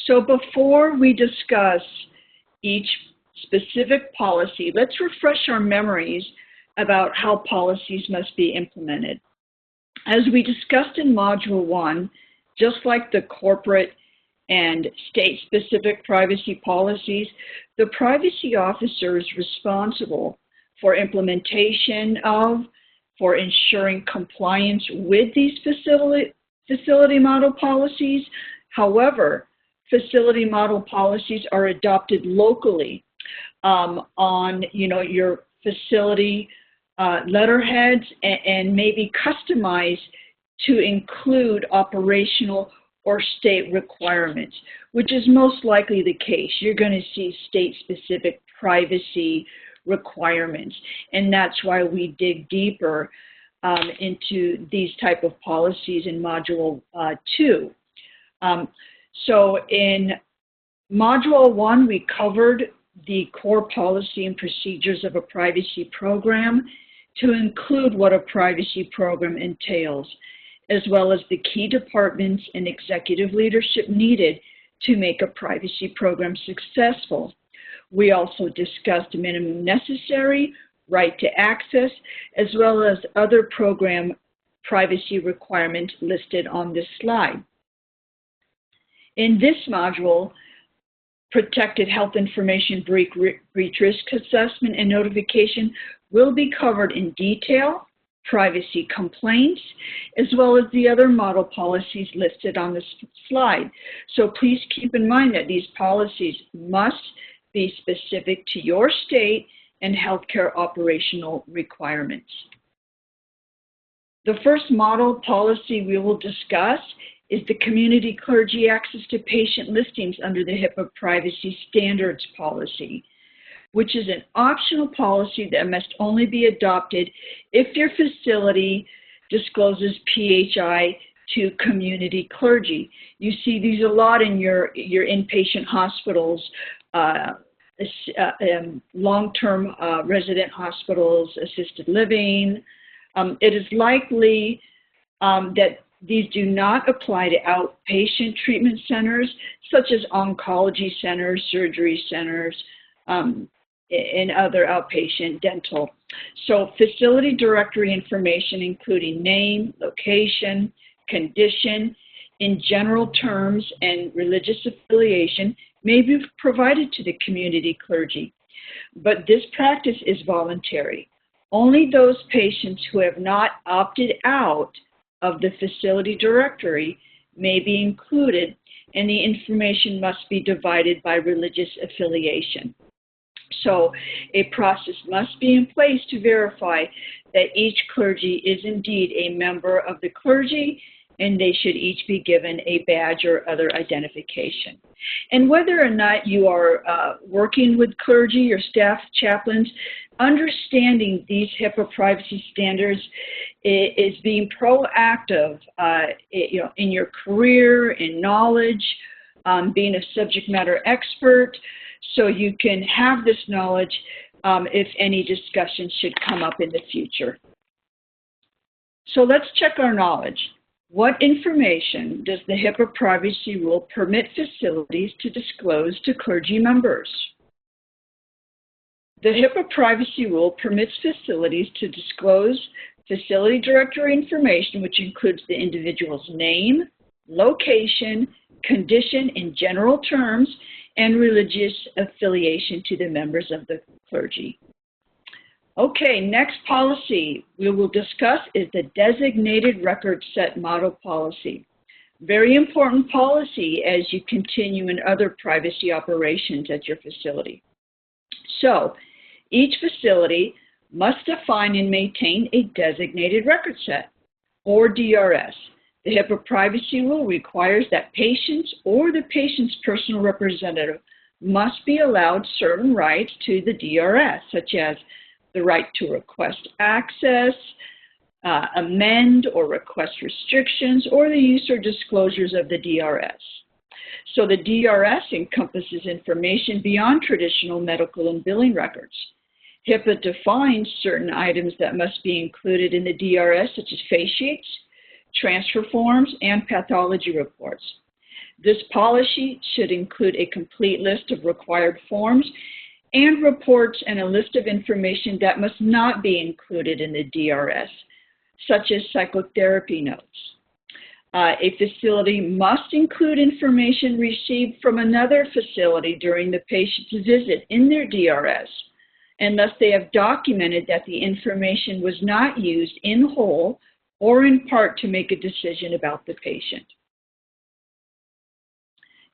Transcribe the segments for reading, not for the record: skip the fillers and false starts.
So before we discuss each specific policy, let's refresh our memories about how policies must be implemented. As we discussed in Module 1, just like the corporate and state-specific privacy policies, the privacy officer is responsible for implementation of, for ensuring compliance with these facility model policies. However, facility model policies are adopted locally on your facility letterheads and may be customized to include operational or state requirements, which is most likely the case. You're going to see state-specific privacy requirements, and that's why we dig deeper into these type of policies in Module 2. So in Module 1, we covered the core policy and procedures of a privacy program to include what a privacy program entails, as well as the key departments and executive leadership needed to make a privacy program successful. We also discussed minimum necessary, right to access, as well as other program privacy requirements listed on this slide. In this module, protected health information breach risk assessment and notification will be covered in detail, privacy complaints, as well as the other model policies listed on this slide. So please keep in mind that these policies must be specific to your state and healthcare operational requirements. The first model policy we will discuss is the community clergy access to patient listings under the HIPAA privacy standards policy, which is an optional policy that must only be adopted if your facility discloses PHI to community clergy. You see these a lot in your inpatient hospitals, long-term resident hospitals, assisted living. It is likely that these do not apply to outpatient treatment centers, such as oncology centers, surgery centers, and other outpatient dental. So facility directory information, including name, location, condition, in general terms, and religious affiliation, may be provided to the community clergy. But this practice is voluntary. Only those patients who have not opted out of the facility directory may be included, and the information must be divided by religious affiliation. So a process must be in place to verify that each clergy is indeed a member of the clergy, and they should each be given a badge or other identification. And whether or not you are working with clergy or staff chaplains, understanding these HIPAA privacy standards is being proactive in your career, in knowledge, being a subject matter expert, so you can have this knowledge if any discussion should come up in the future. So let's check our knowledge. What information does the HIPAA privacy rule permit facilities to disclose to clergy members? The HIPAA privacy rule permits facilities to disclose facility directory information, which includes the individual's name, location, condition in general terms, and religious affiliation to the members of the clergy. Okay, next policy we will discuss is the designated record set model policy. Very important policy as you continue in other privacy operations at your facility. So, each facility must define and maintain a designated record set, or DRS. The HIPAA privacy rule requires that patients or the patient's personal representative must be allowed certain rights to the DRS, such as the right to request access, amend or request restrictions, or the use or disclosures of the DRS. So the DRS encompasses information beyond traditional medical and billing records. HIPAA defines certain items that must be included in the DRS, such as face sheets, transfer forms, and pathology reports. This policy should include a complete list of required forms and reports and a list of information that must not be included in the DRS, such as psychotherapy notes. A facility must include information received from another facility during the patient's visit in their DRS, unless they have documented that the information was not used in whole or in part to make a decision about the patient.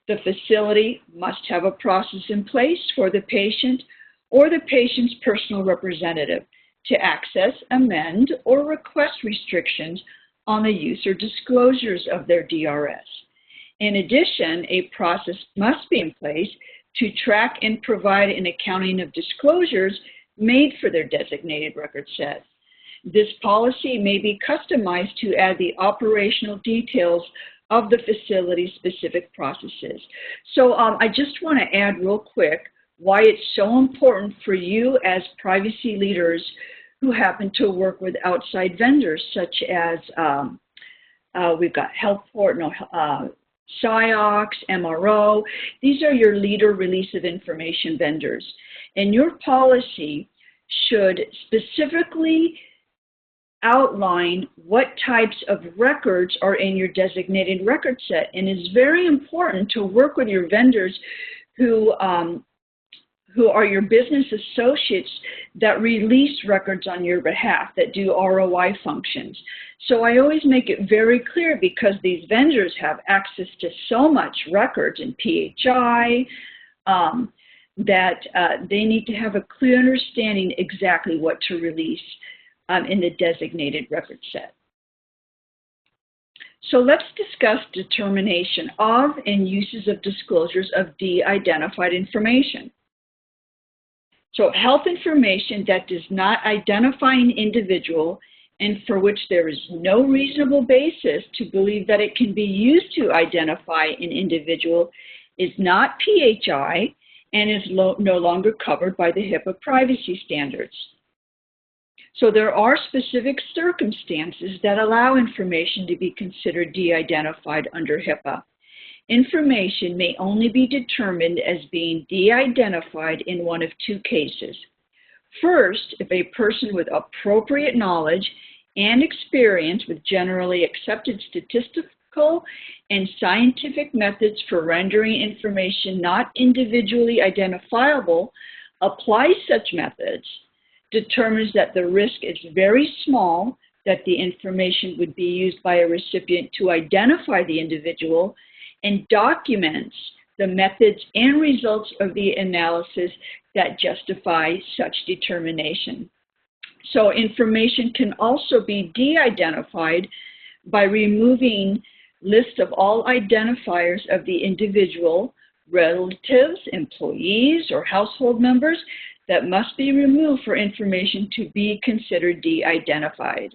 The facility must have a process in place for the patient or the patient's personal representative to access, amend, or request restrictions on the use or disclosures of their DRS. In addition, a process must be in place to track and provide an accounting of disclosures made for their designated record set. This policy may be customized to add the operational details of the facility's specific processes. So I just want to add real quick why it's so important for you as privacy leaders who happen to work with outside vendors, such as we've got HealthPort, SIOX, MRO. These are your leader release of information vendors. And your policy should specifically outline what types of records are in your designated record set. And it's very important to work with your vendors who are your business associates that release records on your behalf, that do ROI functions. So I always make it very clear, because these vendors have access to so much records in PHI, that they need to have a clear understanding exactly what to release in the designated record set. So let's discuss determination of and uses of disclosures of de-identified information. So health information that does not identify an individual and for which there is no reasonable basis to believe that it can be used to identify an individual is not PHI and is no longer covered by the HIPAA privacy standards. So there are specific circumstances that allow information to be considered de-identified under HIPAA. Information may only be determined as being de-identified in one of two cases. First, if a person with appropriate knowledge and experience with generally accepted statistical and scientific methods for rendering information not individually identifiable applies such methods, determines that the risk is very small that the information would be used by a recipient to identify the individual, and documents the methods and results of the analysis that justify such determination. So information can also be de-identified by removing lists of all identifiers of the individual, relatives, employees, or household members that must be removed for information to be considered de-identified.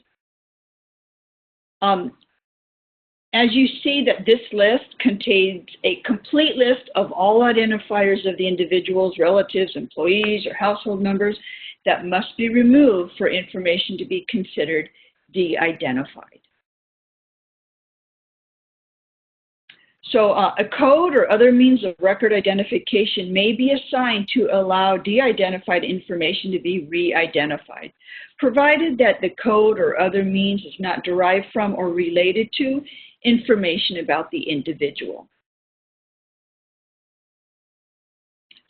As you see that this list contains a complete list of all identifiers of the individuals, relatives, employees, or household members that must be removed for information to be considered de-identified. So a code or other means of record identification may be assigned to allow de-identified information to be re-identified, provided that the code or other means is not derived from or related to information about the individual.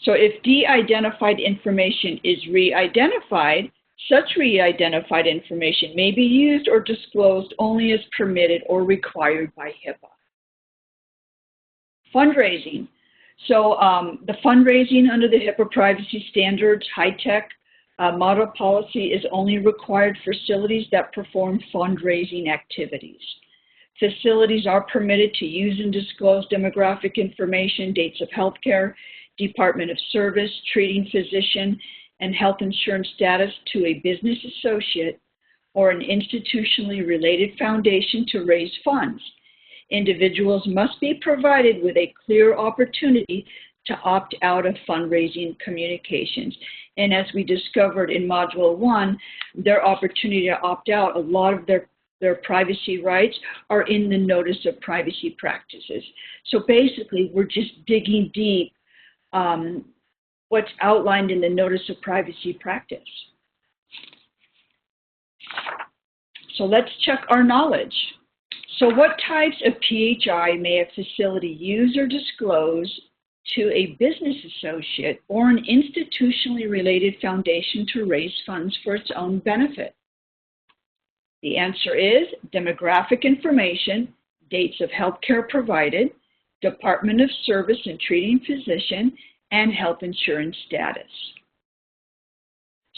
So if de-identified information is re-identified, such re-identified information may be used or disclosed only as permitted or required by HIPAA. Fundraising. So the fundraising under the HIPAA privacy standards, high-tech model policy is only required for facilities that perform fundraising activities. Facilities are permitted to use and disclose demographic information, dates of healthcare, Department of Service, treating physician, and health insurance status to a business associate or an institutionally related foundation to raise funds. Individuals must be provided with a clear opportunity to opt out of fundraising communications. And as we discovered in Module 1, their opportunity to opt out, a lot of their their privacy rights are in the Notice of Privacy Practices. So basically, we're just digging deep what's outlined in the Notice of Privacy Practice. So let's check our knowledge. So what types of PHI may a facility use or disclose to a business associate or an institutionally related foundation to raise funds for its own benefit? The answer is demographic information, dates of health care provided, Department of Service and treating physician, and health insurance status.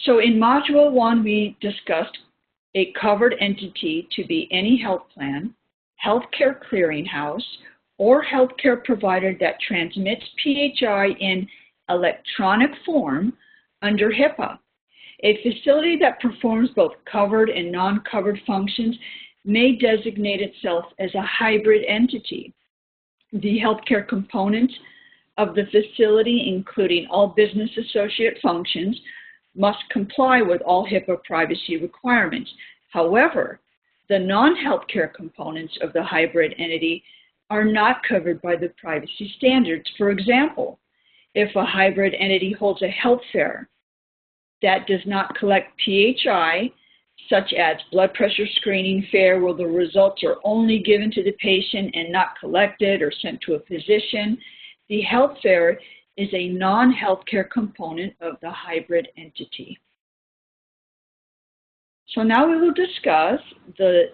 So in Module 1, we discussed a covered entity to be any health plan, healthcare clearinghouse, or healthcare provider that transmits PHI in electronic form under HIPAA. A facility that performs both covered and non-covered functions may designate itself as a hybrid entity. The healthcare component of the facility, including all business associate functions, must comply with all HIPAA privacy requirements. However, the non-healthcare components of the hybrid entity are not covered by the privacy standards. For example, if a hybrid entity holds a health fair that does not collect PHI, such as blood pressure screening fair where the results are only given to the patient and not collected or sent to a physician, the health fair is a non-healthcare component of the hybrid entity. So now we will discuss the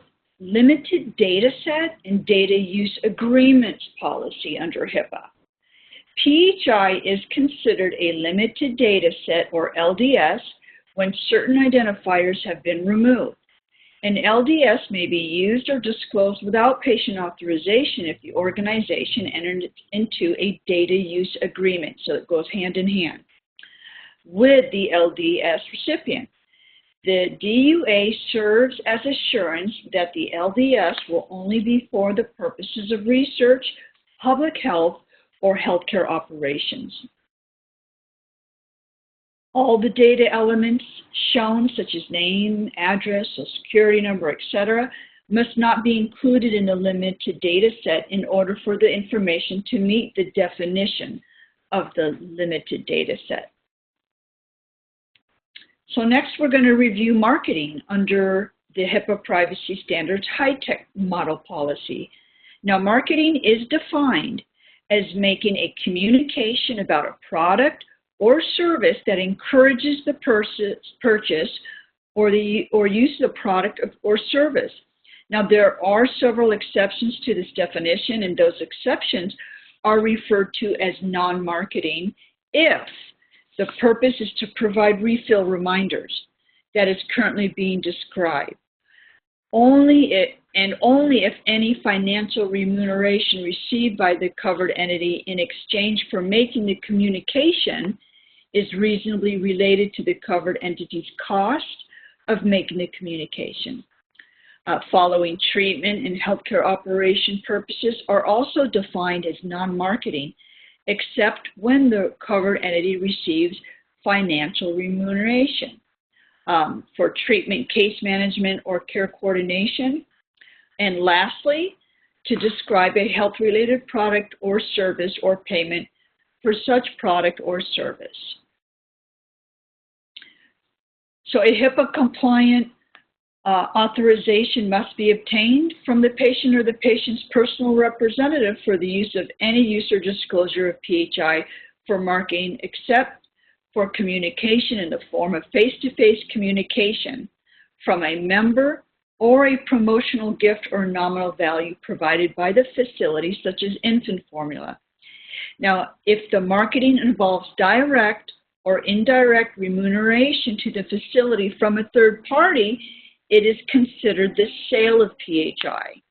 limited data set and data use agreements policy under HIPAA. PHI is considered a limited data set, or LDS, when certain identifiers have been removed. An LDS may be used or disclosed without patient authorization if the organization enters into a data use agreement, so it goes hand in hand with the LDS recipient. The DUA serves as assurance that the LDS will only be for the purposes of research, public health, or healthcare operations. All the data elements shown, such as name, address, social security number, etc., must not be included in the limited data set in order for the information to meet the definition of the limited data set. So next we're going to review marketing under the HIPAA Privacy Standards high-tech model policy. Now marketing is defined as making a communication about a product or service that encourages the purchase or use of the product or service. Now there are several exceptions to this definition, and those exceptions are referred to as non-marketing if the purpose is to provide refill reminders that is currently being described. Only if any financial remuneration received by the covered entity in exchange for making the communication is reasonably related to the covered entity's cost of making the communication. Following treatment and healthcare operation purposes are also defined as non-marketing, except when the covered entity receives financial remuneration for treatment, case management, or care coordination. And lastly, to describe a health-related product or service or payment for such product or service. So a HIPAA-compliant authorization must be obtained from the patient or the patient's personal representative for the use of any use or disclosure of PHI for marketing, except for communication in the form of face-to-face communication from a member or a promotional gift or nominal value provided by the facility, such as infant formula. Now, if the marketing involves direct or indirect remuneration to the facility from a third party, it is considered the sale of PHI.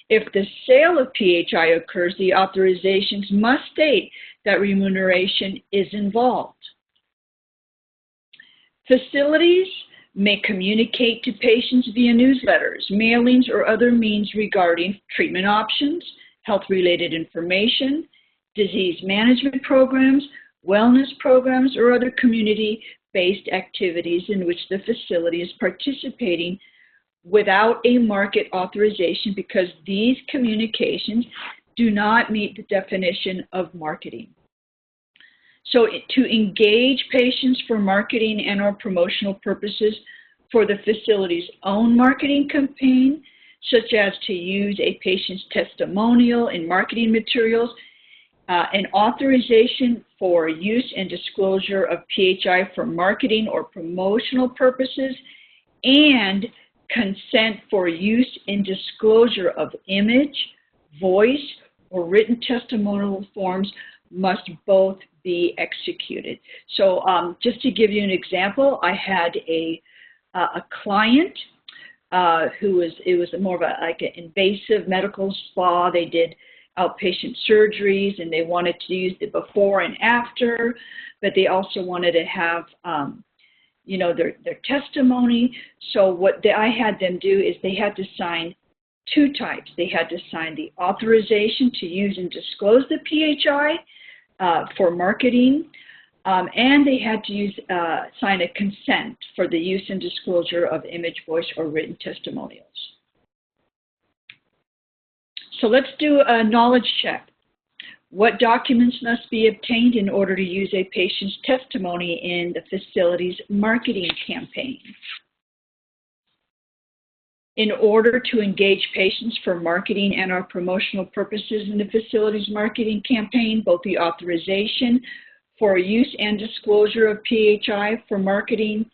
If the sale of PHI occurs, the authorizations must state that remuneration is involved. Facilities may communicate to patients via newsletters, mailings, or other means regarding treatment options, health-related information, disease management programs, wellness programs, or other community-based activities in which the facility is participating without a market authorization because these communications do not meet the definition of marketing. So to engage patients for marketing and or promotional purposes for the facility's own marketing campaign, such as to use a patient's testimonial in marketing materials, an authorization for use and disclosure of PHI for marketing or promotional purposes, and consent for use and disclosure of image, voice, or written testimonial forms must both be executed. So just to give you an example, I had a client it was more of like an invasive medical spa. They did outpatient surgeries and they wanted to use the before and after, but they also wanted to have you know, their testimony. So what I had them do is they had to sign two types. They had to sign the authorization to use and disclose the PHI for marketing, and they had to sign a consent for the use and disclosure of image, voice, or written testimonials. So let's do a knowledge check. What documents must be obtained in order to use a patient's testimony in the facility's marketing campaign? In order to engage patients for marketing and or promotional purposes in the facility's marketing campaign, both the authorization for use and disclosure of PHI for marketing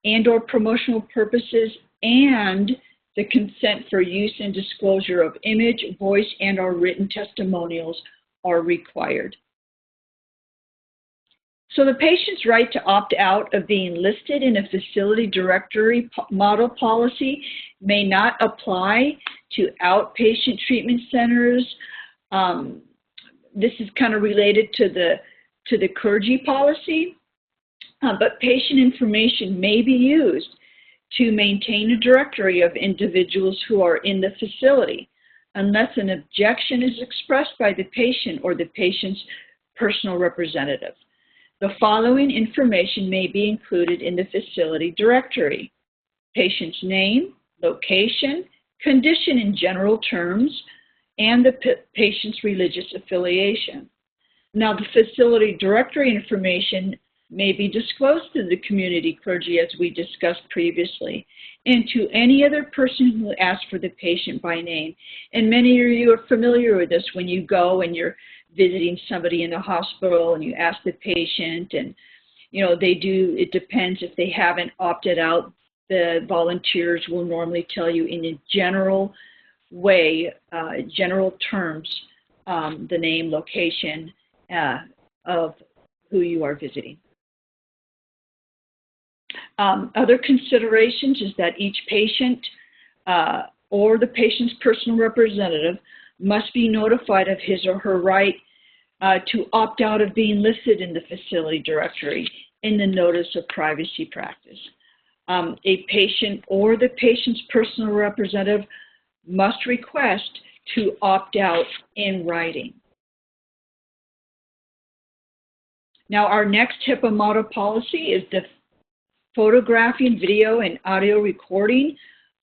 and or promotional purposes and the consent for use and disclosure of image, voice, and or written testimonials are required. So the patient's right to opt out of being listed in a facility directory model policy may not apply to outpatient treatment centers. This is kind of related to the clergy policy, but patient information may be used to maintain a directory of individuals who are in the facility unless an objection is expressed by the patient or the patient's personal representative. The following information may be included in the facility directory: patient's name, location, condition in general terms, and the patient's religious affiliation. Now, the facility directory information may be disclosed to the community clergy, as we discussed previously, and to any other person who asks for the patient by name. And many of you are familiar with this when you go and you're visiting somebody in a hospital and you ask the patient, and you know, they do, it depends if they haven't opted out, the volunteers will normally tell you in a general way, general terms, the name, location of who you are visiting. Other considerations is that each patient or the patient's personal representative must be notified of his or her right to opt out of being listed in the facility directory in the notice of privacy practice. A patient or the patient's personal representative must request to opt out in writing. Now, our next HIPAA model policy is the photographing, video, and audio recording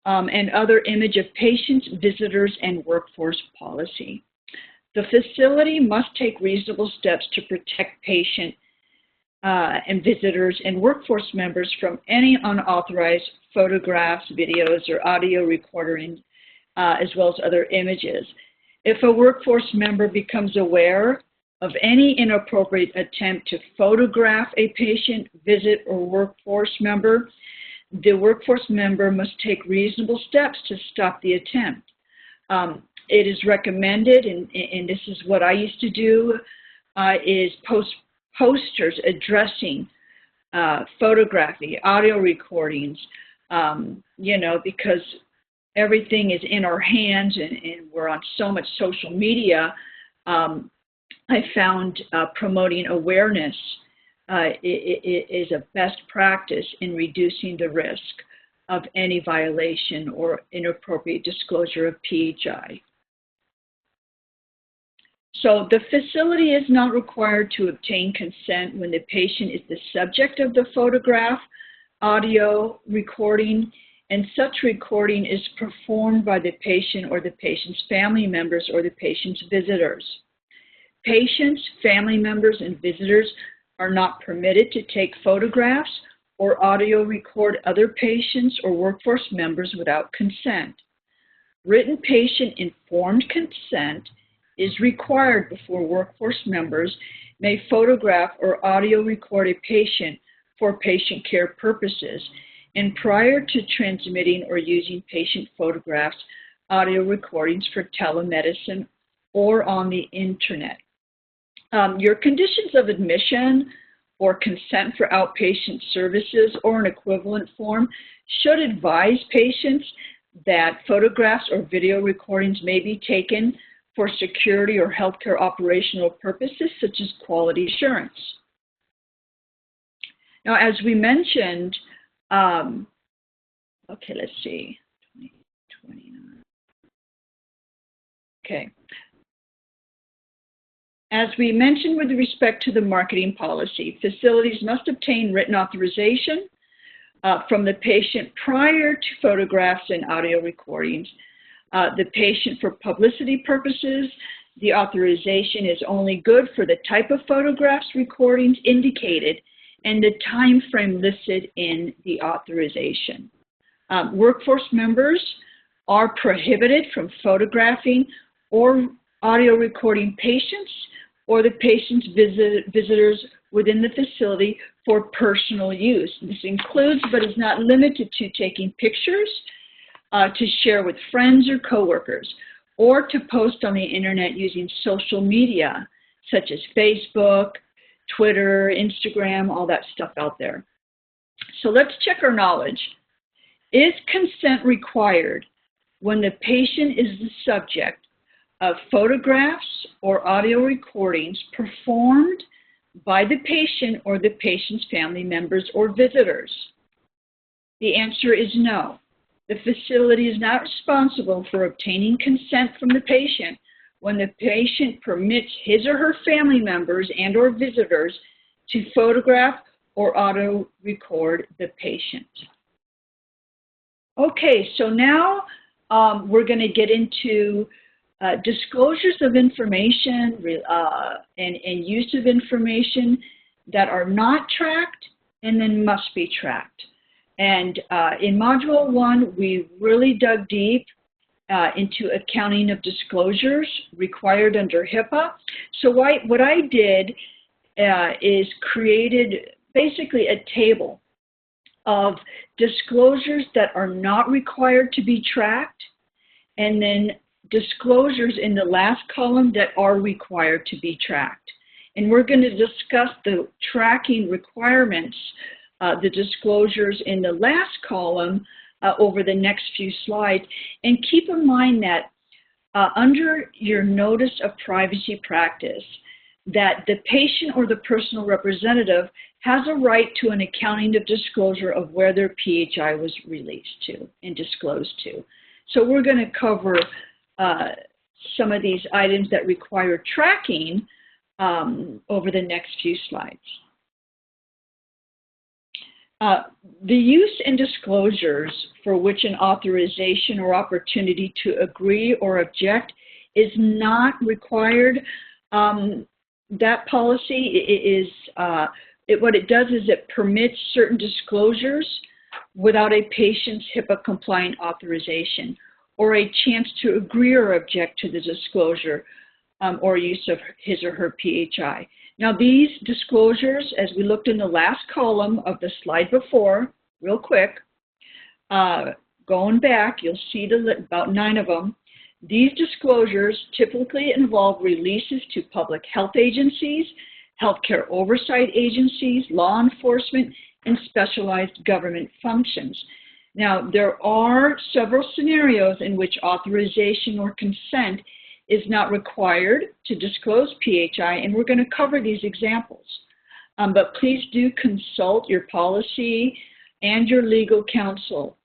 and other image of patients, visitors, and workforce policy. The facility must take reasonable steps to protect patient and visitors and workforce members from any unauthorized photographs, videos, or audio recording, as well as other images. If a workforce member becomes aware of any inappropriate attempt to photograph a patient, visit, or workforce member, the workforce member must take reasonable steps to stop the attempt. It is recommended, and this is what I used to do, is post posters addressing photography, audio recordings, you know, because everything is in our hands and we're on so much social media. I found promoting awareness is a best practice in reducing the risk of any violation or inappropriate disclosure of PHI. So the facility is not required to obtain consent when the patient is the subject of the photograph, audio recording, and such recording is performed by the patient or the patient's family members or the patient's visitors. Patients, family members, and visitors are not permitted to take photographs or audio record other patients or workforce members without consent. Written patient informed consent is required before workforce members may photograph or audio record a patient for patient care purposes, and prior to transmitting or using patient photographs, audio recordings for telemedicine or on the internet. Your conditions of admission or consent for outpatient services or an equivalent form should advise patients that photographs or video recordings may be taken for security or healthcare operational purposes such as quality assurance. Now, as we mentioned, okay, let's see, 2029. Okay. As we mentioned with respect to the marketing policy, facilities must obtain written authorization from the patient prior to photographs and audio recordings. The patient for publicity purposes, the authorization is only good for the type of photographs, recordings indicated, and the time frame listed in the authorization. Workforce members are prohibited from photographing or audio recording patients or the patient's visitors within the facility for personal use. This includes, but is not limited to, taking pictures to share with friends or coworkers, or to post on the internet using social media, such as Facebook, Twitter, Instagram, all that stuff out there. So let's check our knowledge. Is consent required when the patient is the subject of photographs or audio recordings performed by the patient or the patient's family members or visitors? The answer is no. The facility is not responsible for obtaining consent from the patient when the patient permits his or her family members and or visitors to photograph or auto record the patient. Okay, so now we're going to get into disclosures of information and use of information that are not tracked and then must be tracked. And in Module 1, we really dug deep into accounting of disclosures required under HIPAA. So what I did is created basically a table of disclosures that are not required to be tracked, and then disclosures in the last column that are required to be tracked. And we're going to discuss the tracking requirements, the disclosures in the last column over the next few slides. And keep in mind that under your notice of privacy practice, that the patient or the personal representative has a right to an accounting of disclosure of where their PHI was released to and disclosed to. So we're going to cover some of these items that require tracking over the next few slides. The use and disclosures for which an authorization or opportunity to agree or object is not required. That policy what it does is it permits certain disclosures without a patient's HIPAA compliant authorization or a chance to agree or object to the disclosure or use of his or her PHI. Now these disclosures, as we looked in the last column of the slide before, real quick, going back, you'll see about 9 of them. These disclosures typically involve releases to public health agencies, healthcare oversight agencies, law enforcement, and specialized government functions. Now, there are several scenarios in which authorization or consent is not required to disclose PHI, and we're going to cover these examples. But please do consult your policy and your legal counsel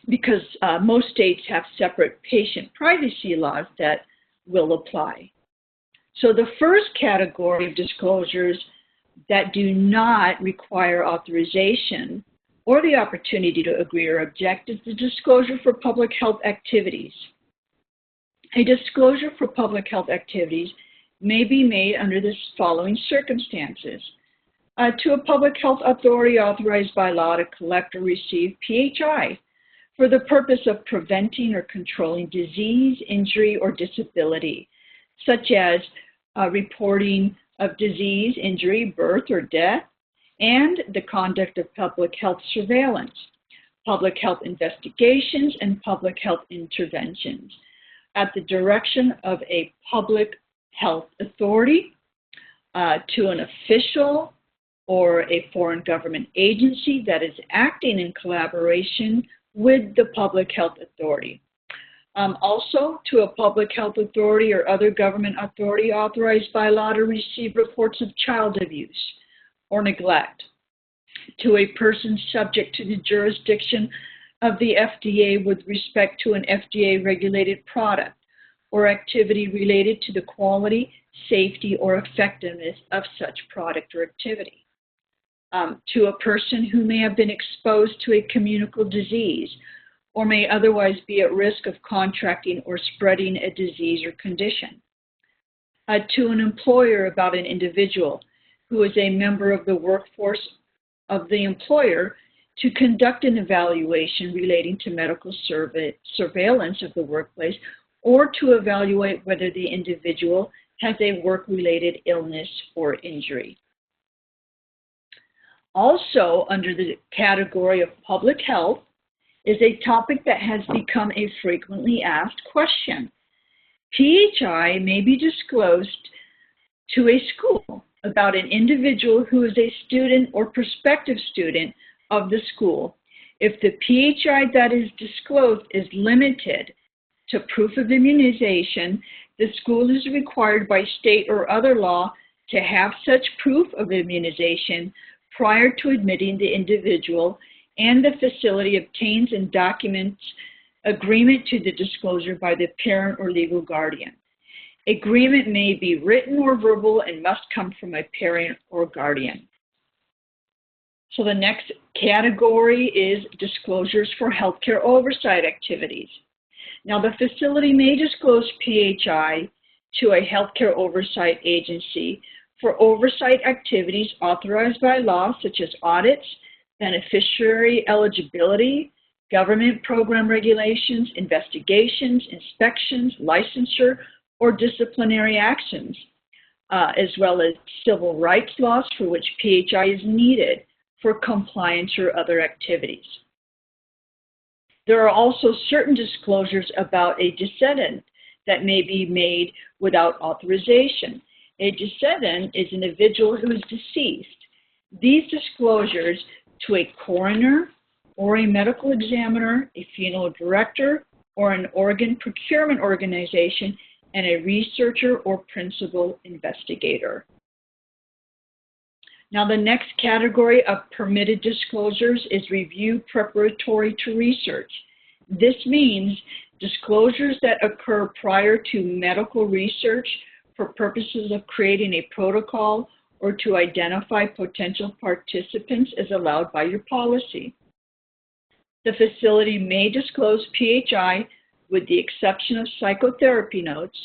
because most states have separate patient privacy laws that will apply. So the first category of disclosures that do not require authorization or the opportunity to agree or object is the disclosure for public health activities. A disclosure for public health activities may be made under the following circumstances. To a public health authority authorized by law to collect or receive PHI for the purpose of preventing or controlling disease, injury, or disability, such as reporting of disease, injury, birth, or death, and the conduct of public health surveillance, public health investigations, and public health interventions at the direction of a public health authority, to an official or a foreign government agency that is acting in collaboration with the public health authority. Also, to a public health authority or other government authority authorized by law to receive reports of child abuse or neglect. To a person subject to the jurisdiction of the FDA with respect to an FDA-regulated product or activity related to the quality, safety, or effectiveness of such product or activity. To a person who may have been exposed to a communicable disease or may otherwise be at risk of contracting or spreading a disease or condition. To an employer about an individual who is a member of the workforce of the employer to conduct an evaluation relating to medical surveillance of the workplace or to evaluate whether the individual has a work-related illness or injury. Also, under the category of public health, is a topic that has become a frequently asked question. PHI may be disclosed to a school about an individual who is a student or prospective student of the school if the PHI that is disclosed is limited to proof of immunization. The school is required by state or other law to have such proof of immunization prior to admitting the individual, and the facility obtains and documents agreement to the disclosure by the parent or legal guardian. Agreement may be written or verbal and must come from a parent or guardian. So the next category is disclosures for healthcare oversight activities. Now, the facility may disclose PHI to a healthcare oversight agency for oversight activities authorized by law, such as audits, beneficiary eligibility, government program regulations, investigations, inspections, licensure, or disciplinary actions, as well as civil rights laws for which PHI is needed for compliance or other activities. There are also certain disclosures about a decedent that may be made without authorization. A decedent is an individual who is deceased. These disclosures to a coroner or a medical examiner, a funeral director, or an organ procurement organization, and a researcher or principal investigator. Now, the next category of permitted disclosures is review preparatory to research. This means disclosures that occur prior to medical research for purposes of creating a protocol or to identify potential participants as allowed by your policy. The facility may disclose PHI with the exception of psychotherapy notes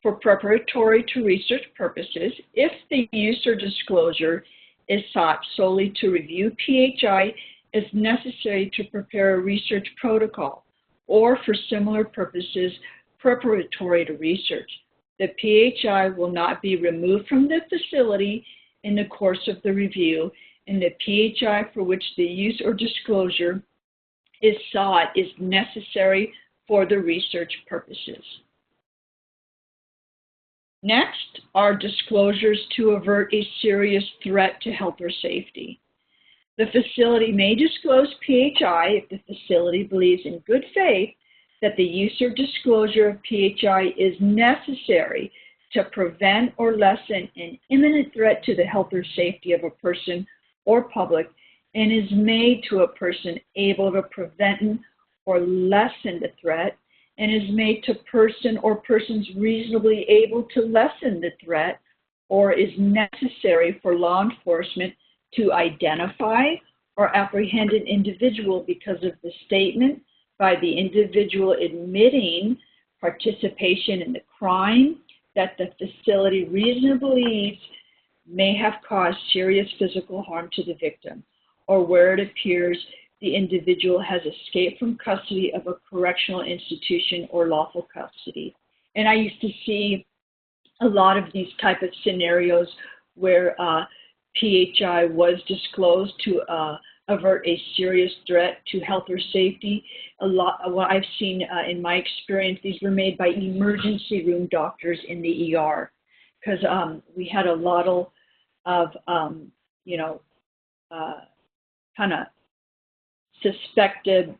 for preparatory to research purposes if the use or disclosure is sought solely to review PHI as necessary to prepare a research protocol or for similar purposes preparatory to research. The PHI will not be removed from the facility in the course of the review, and the PHI for which the use or disclosure is sought is necessary for the research purposes. Next are disclosures to avert a serious threat to health or safety. The facility may disclose PHI if the facility believes in good faith that the use or disclosure of PHI is necessary to prevent or lessen an imminent threat to the health or safety of a person or public and is made to a person able to prevent or lessen the threat and is made to person or persons reasonably able to lessen the threat or is necessary for law enforcement to identify or apprehend an individual because of the statement by the individual admitting participation in the crime that the facility reasonably believes may have caused serious physical harm to the victim, or where it appears the individual has escaped from custody of a correctional institution or lawful custody. And I used to see a lot of these type of scenarios where PHI was disclosed to avert a serious threat to health or safety. What I've seen in my experience, these were made by emergency room doctors in the ER, because we had a lot of kind of suspected,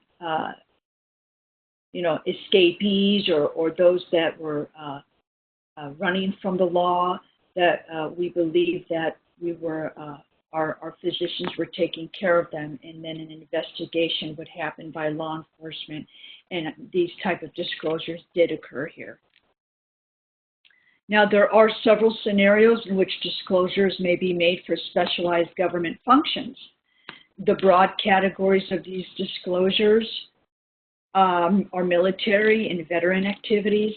escapees or those that were running from the law, that we believed that our physicians were taking care of them, and then an investigation would happen by law enforcement, and these type of disclosures did occur here. Now, there are several scenarios in which disclosures may be made for specialized government functions. The broad categories of these disclosures are military and veteran activities,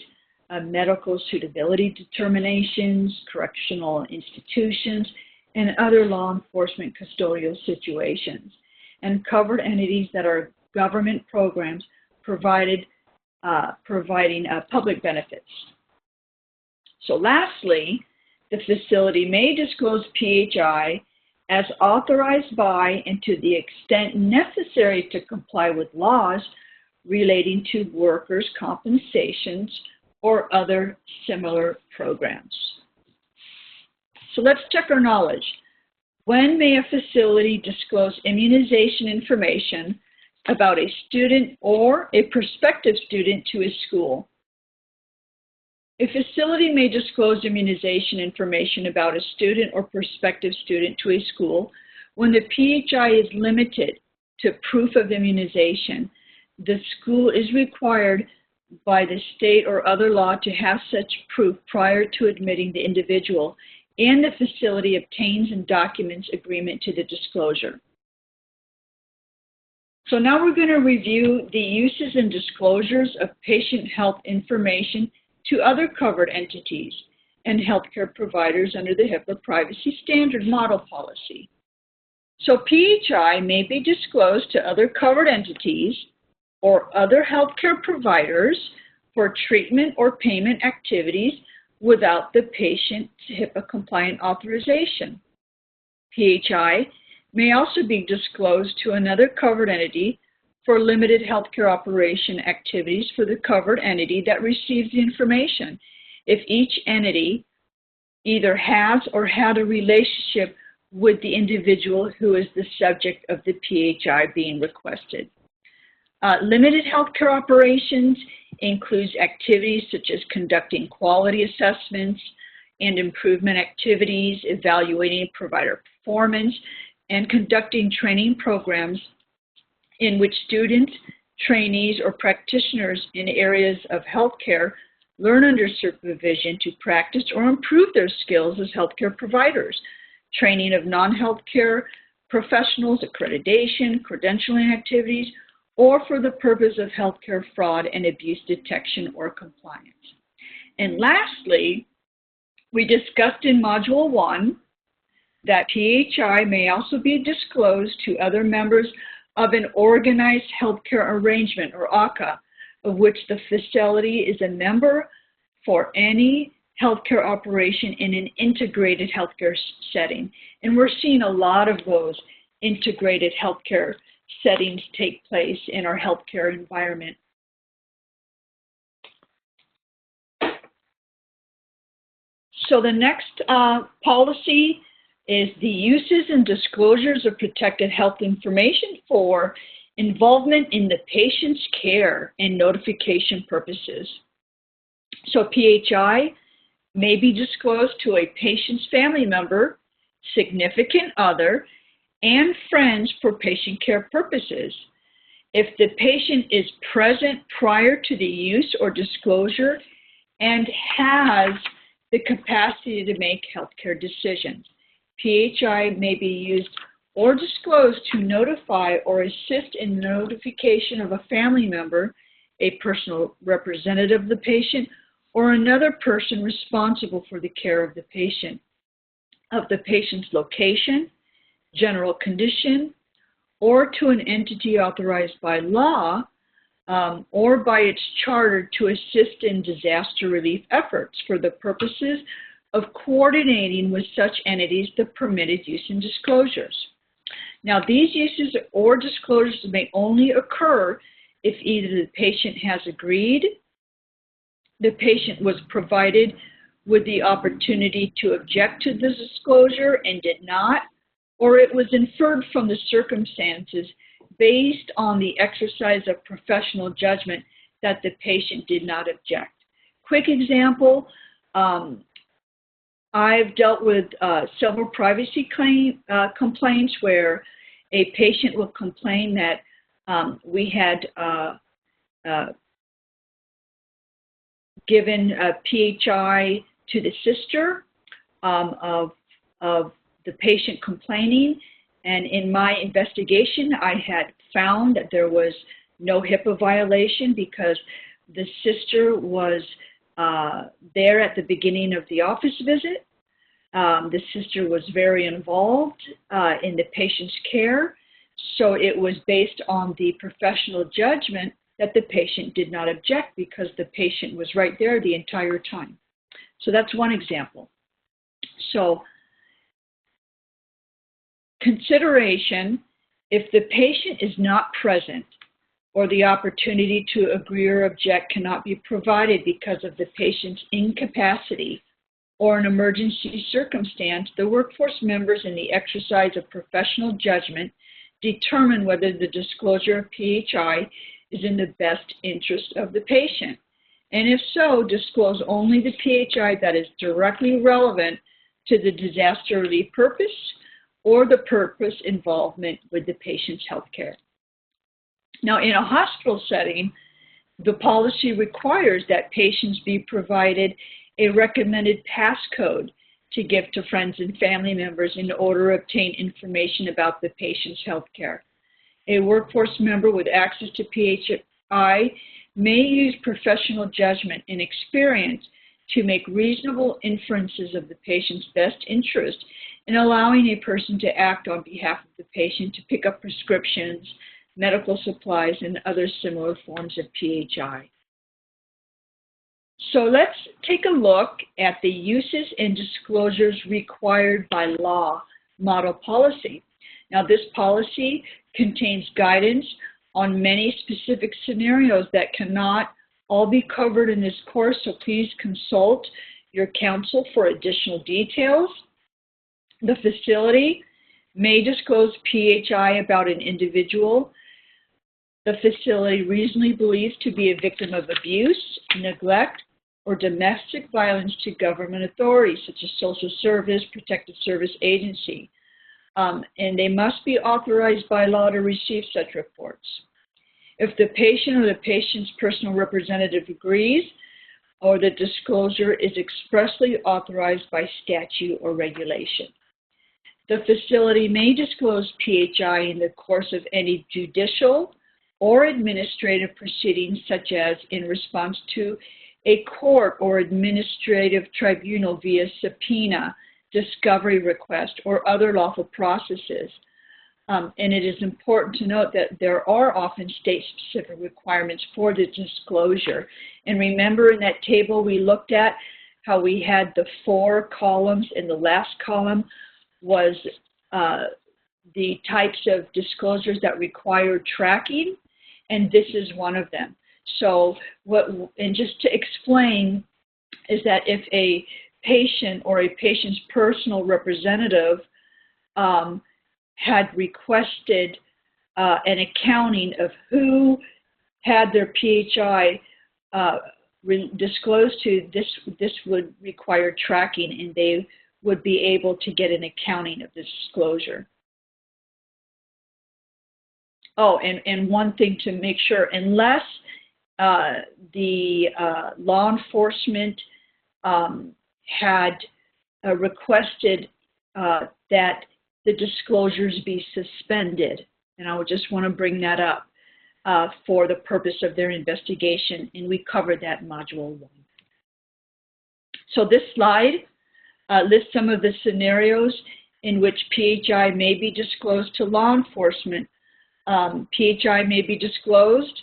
medical suitability determinations, correctional institutions, and other law enforcement custodial situations, and covered entities that are government programs providing public benefits. So lastly, the facility may disclose PHI as authorized by and to the extent necessary to comply with laws relating to workers' compensations or other similar programs. So let's check our knowledge. When may a facility disclose immunization information about a student or a prospective student to a school? A facility may disclose immunization information about a student or prospective student to a school when the PHI is limited to proof of immunization. The school is required by the state or other law to have such proof prior to admitting the individual, and the facility obtains and documents agreement to the disclosure. So now we're going to review the uses and disclosures of patient health information to other covered entities and healthcare providers under the HIPAA Privacy Standard Model Policy. So PHI may be disclosed to other covered entities or other healthcare providers for treatment or payment activities without the patient's HIPAA-compliant authorization. PHI may also be disclosed to another covered entity for limited healthcare operation activities for the covered entity that receives the information, if each entity either has or had a relationship with the individual who is the subject of the PHI being requested. Limited healthcare operations includes activities such as conducting quality assessments and improvement activities, evaluating provider performance, and conducting training programs in which students, trainees, or practitioners in areas of healthcare learn under supervision to practice or improve their skills as healthcare providers, training of non-healthcare professionals, accreditation, credentialing activities, or for the purpose of healthcare fraud and abuse detection or compliance. And lastly, we discussed in Module 1 that PHI may also be disclosed to other members of an organized healthcare arrangement, or ACA, of which the facility is a member for any healthcare operation in an integrated healthcare setting. And we're seeing a lot of those integrated healthcare settings take place in our healthcare environment. So the next policy is the uses and disclosures of protected health information for involvement in the patient's care and notification purposes. So PHI may be disclosed to a patient's family member, significant other, and friends for patient care purposes. If the patient is present prior to the use or disclosure and has the capacity to make healthcare decisions, PHI may be used or disclose to notify or assist in the notification of a family member, a personal representative of the patient, or another person responsible for the care of the patient, of the patient's location, general condition, or to an entity authorized by law or by its charter to assist in disaster relief efforts for the purposes of coordinating with such entities the permitted use and disclosures. Now, these uses or disclosures may only occur if either the patient has agreed, the patient was provided with the opportunity to object to the disclosure and did not, or it was inferred from the circumstances based on the exercise of professional judgment that the patient did not object. Quick example, I've dealt with several privacy complaints where a patient will complain that we had given a PHI to the sister of the patient complaining, and in my investigation I had found that there was no HIPAA violation because the sister was there at the beginning of the office visit. The sister was very involved in the patient's care, so it was based on the professional judgment that the patient did not object because the patient was right there the entire time. So that's one example. So consideration, if the patient is not present or the opportunity to agree or object cannot be provided because of the patient's incapacity or an emergency circumstance, the workforce members in the exercise of professional judgment determine whether the disclosure of PHI is in the best interest of the patient. And if so, disclose only the PHI that is directly relevant to the disaster relief purpose or the purpose involvement with the patient's health care. Now, in a hospital setting, the policy requires that patients be provided a recommended passcode to give to friends and family members in order to obtain information about the patient's health care. A workforce member with access to PHI may use professional judgment and experience to make reasonable inferences of the patient's best interest in allowing a person to act on behalf of the patient to pick up prescriptions, medical supplies, and other similar forms of PHI. So let's take a look at the uses and disclosures required by law model policy. Now, this policy contains guidance on many specific scenarios that cannot all be covered in this course, so please consult your counsel for additional details. The facility may disclose PHI about an individual the facility reasonably believes to be a victim of abuse, neglect, or domestic violence to government authorities such as social service, protective service agency. And they must be authorized by law to receive such reports. If the patient or the patient's personal representative agrees, or the disclosure is expressly authorized by statute or regulation. The facility may disclose PHI in the course of any judicial or administrative proceedings, such as in response to a court or administrative tribunal via subpoena, discovery request, or other lawful processes. And it is important to note that there are often state-specific requirements for the disclosure. And remember in that table we looked at how we had the 4 columns, and the last column was the types of disclosures that require tracking, and this is one of them. So and just to explain is that if a patient or a patient's personal representative had requested an accounting of who had their PHI disclosed to, this would require tracking, and they would be able to get an accounting of this disclosure. Oh, and one thing to make sure, unless the law enforcement had requested that the disclosures be suspended. And I would just want to bring that up for the purpose of their investigation, and we covered that in Module 1. So this slide lists some of the scenarios in which PHI may be disclosed to law enforcement. PHI may be disclosed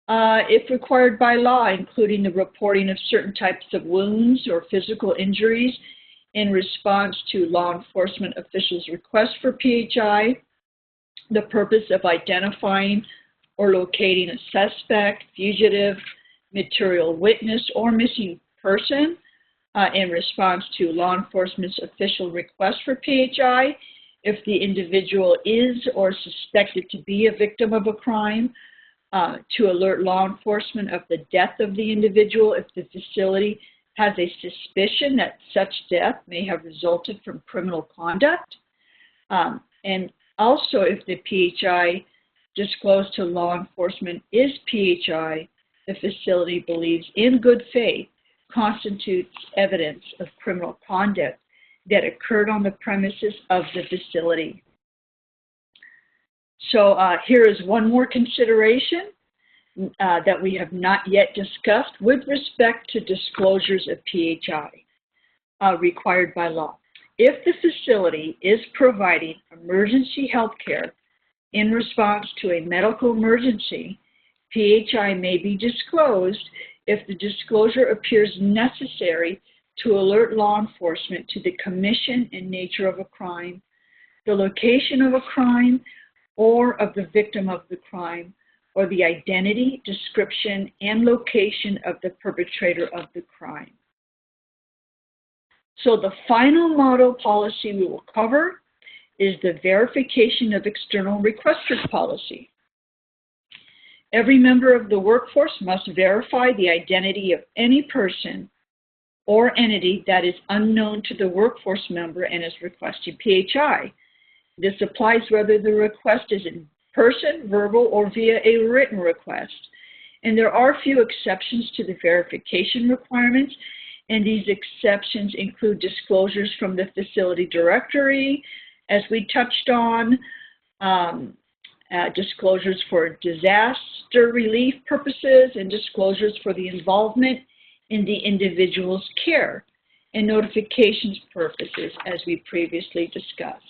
if required by law, including the reporting of certain types of wounds or physical injuries in response to law enforcement officials' request for PHI, the purpose of identifying or locating a suspect, fugitive, material witness, or missing person in response to law enforcement's official request for PHI, if the individual is or suspected to be a victim of a crime, to alert law enforcement of the death of the individual if the facility has a suspicion that such death may have resulted from criminal conduct, and also if the PHI disclosed to law enforcement is PHI the facility believes in good faith constitutes evidence of criminal conduct that occurred on the premises of the facility. So here is one more consideration that we have not yet discussed with respect to disclosures of PHI required by law. If the facility is providing emergency health care in response to a medical emergency, PHI may be disclosed if the disclosure appears necessary to alert law enforcement to the commission and nature of a crime, the location of a crime, or of the victim of the crime, or the identity, description, and location of the perpetrator of the crime. So the final model policy we will cover is the verification of external requesters policy. Every member of the workforce must verify the identity of any person or entity that is unknown to the workforce member and is requesting PHI. This applies whether the request is in person, verbal, or via a written request. And there are a few exceptions to the verification requirements, and these exceptions include disclosures from the facility directory, as we touched on, disclosures for disaster relief purposes, and disclosures for the involvement in the individual's care, and notifications purposes, as we previously discussed.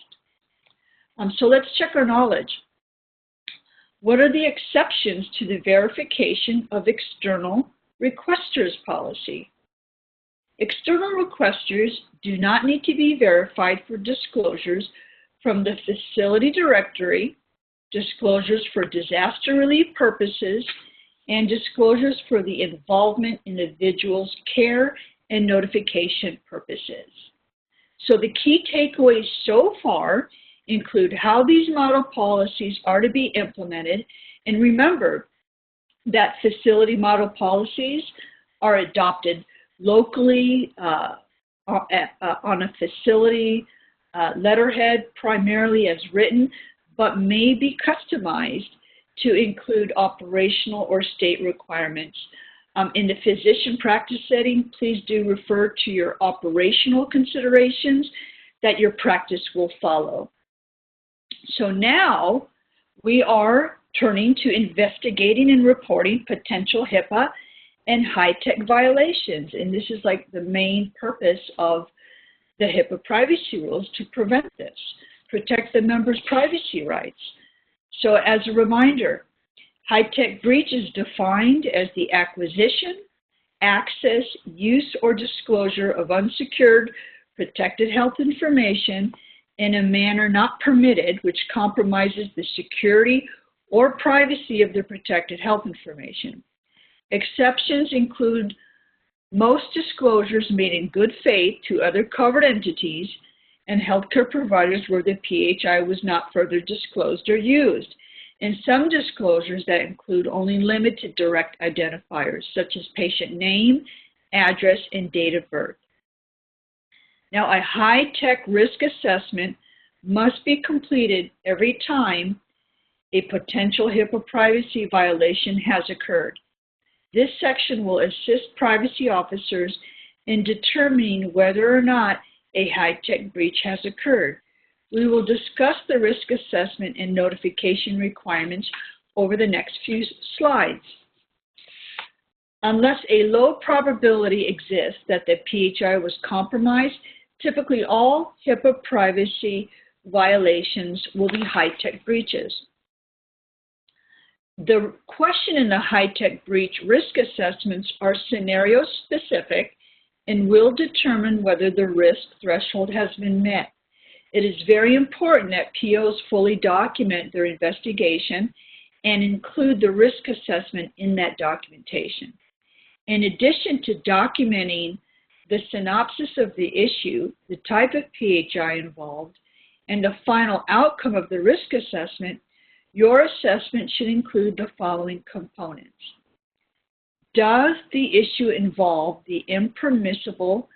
So let's check our knowledge. What are the exceptions to the verification of external requesters policy? External requesters do not need to be verified for disclosures from the facility directory, disclosures for disaster relief purposes, and disclosures for the involvement in the individual's care and notification purposes. So the key takeaways so far include how these model policies are to be implemented, and remember that facility model policies are adopted locally on a facility letterhead, primarily as written, but may be customized to include operational or state requirements. In the physician practice setting, please do refer to your operational considerations that your practice will follow. So now we are turning to investigating and reporting potential HIPAA and high-tech violations. And this is like the main purpose of the HIPAA privacy rules, to prevent this, protect the members' privacy rights. So as a reminder, high-tech breach is defined as the acquisition, access, use, or disclosure of unsecured protected health information in a manner not permitted, which compromises the security or privacy of the protected health information. Exceptions include most disclosures made in good faith to other covered entities and healthcare providers where the PHI was not further disclosed or used, and some disclosures that include only limited direct identifiers, such as patient name, address, and date of birth. Now, a high-tech risk assessment must be completed every time a potential HIPAA privacy violation has occurred. This section will assist privacy officers in determining whether or not a high-tech breach has occurred. We will discuss the risk assessment and notification requirements over the next few slides. Unless a low probability exists that the PHI was compromised, typically all HIPAA privacy violations will be high-tech breaches. The question in the high-tech breach risk assessments are scenario-specific and will determine whether the risk threshold has been met. It is very important that POs fully document their investigation and include the risk assessment in that documentation. In addition to documenting the synopsis of the issue, the type of PHI involved, and the final outcome of the risk assessment, your assessment should include the following components. Does the issue involve the impermissible